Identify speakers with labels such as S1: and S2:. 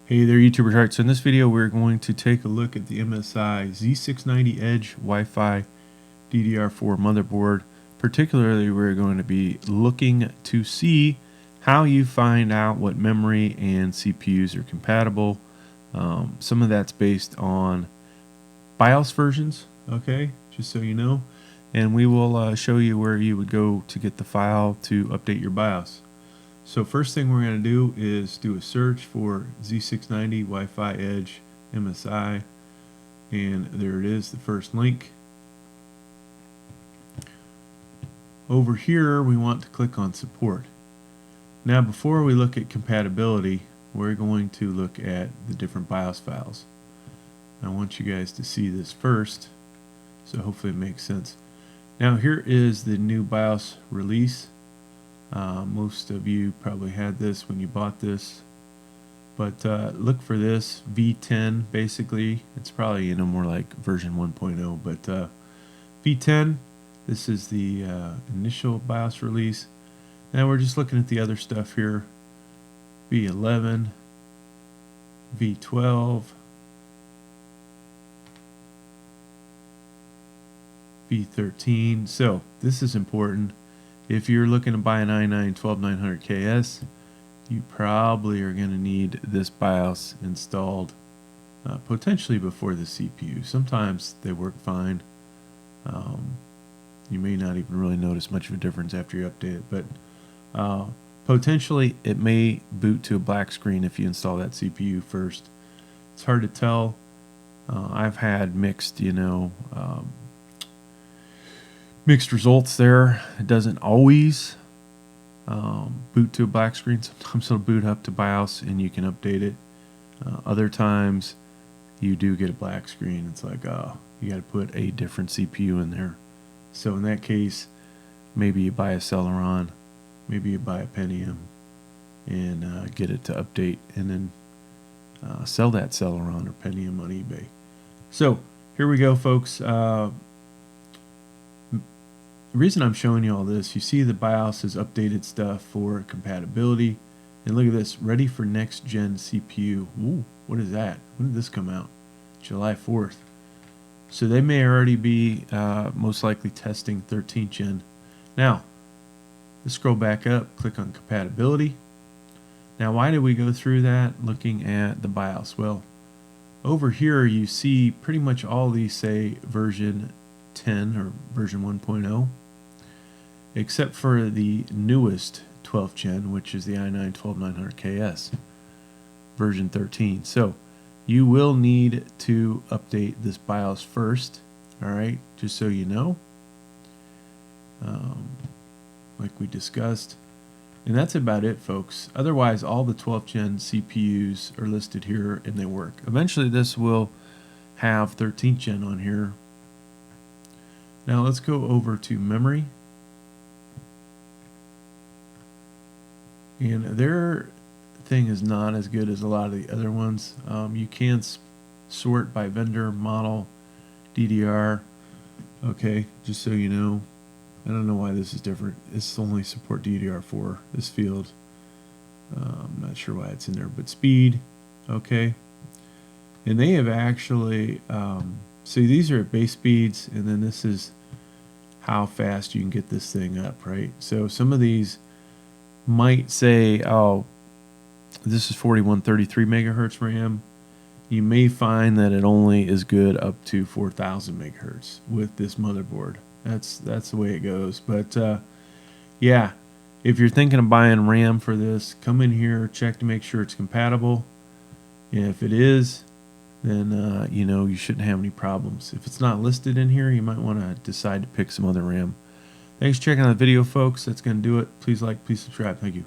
S1: Hey there, YouTubers. Alright, so in this video we're going to take a look at the MSI Z690 Edge Wi-Fi DDR4 motherboard. Particularly, we're going to be looking to see how you find out what memory and CPUs are compatible. Some of that's based on BIOS versions, okay, just so you know. And we will show you where you would go to get the file to update your BIOS. So first thing we're going to do is do a search for Z690 Wi-Fi Edge MSI, and there it is, the first link. Over here we want to click on support. Now before we look at compatibility, we're going to look at the different BIOS files. I want you guys to see this first, so hopefully it makes sense. Now here is the new BIOS release. Most of you probably had this when you bought this, but look for this V10. Basically, it's probably more like version 1.0, but V10. This is the initial BIOS release. Now we're just looking at the other stuff here: V11, V12, V13. So this is important. If you're looking to buy an i9 12900KS, you probably are going to need this BIOS installed potentially before the CPU. Sometimes they work fine. You may not even really notice much of a difference after you update it, but potentially it may boot to a black screen if you install that CPU first. It's hard to tell. I've had mixed, mixed results there. It doesn't always boot to a black screen. Sometimes it'll boot up to BIOS and you can update it. Other times you do get a black screen. It's like, oh, you got to put a different CPU in there. So in that case, maybe you buy a Celeron, maybe you buy a Pentium and get it to update, and then sell that Celeron or Pentium on eBay. So here we go, folks. The reason I'm showing you all this, you see the BIOS has updated stuff for compatibility. And look at this, ready for next gen CPU. Ooh, what is that? When did this come out? July 4th. So they may already be most likely testing 13th gen. Now, let's scroll back up, click on compatibility. Now, why did we go through that looking at the BIOS? Well, over here you see pretty much all these say version 10 or version 1.0, except for the newest 12th gen, which is the i9 12900KS version 13. So you will need to update this BIOS first, all right, just so you know, like we discussed. And that's about it, folks. Otherwise, all the 12th gen CPUs are listed here and they work. Eventually this will have 13th gen on here. Now let's go over to memory. And their thing is not as good as a lot of the other ones. You can sort by vendor, model, DDR. Okay, just so you know. I don't know why this is different. It's only support DDR4, this field. I'm not sure why it's in there, but speed, okay. And they have actually, see, these are base speeds, and then this is how fast you can get this thing up, right? So some of these might say, oh, this is 4133 megahertz RAM. You may find that it only is good up to 4000 megahertz with this motherboard. That's the way it goes. But yeah, if you're thinking of buying RAM for this, come in here, check to make sure it's compatible. And if it is, then you shouldn't have any problems. If it's not listed in here, you might want to decide to pick some other RAM. Thanks for checking out the video, folks. That's going to do it. Please like, please subscribe. Thank you.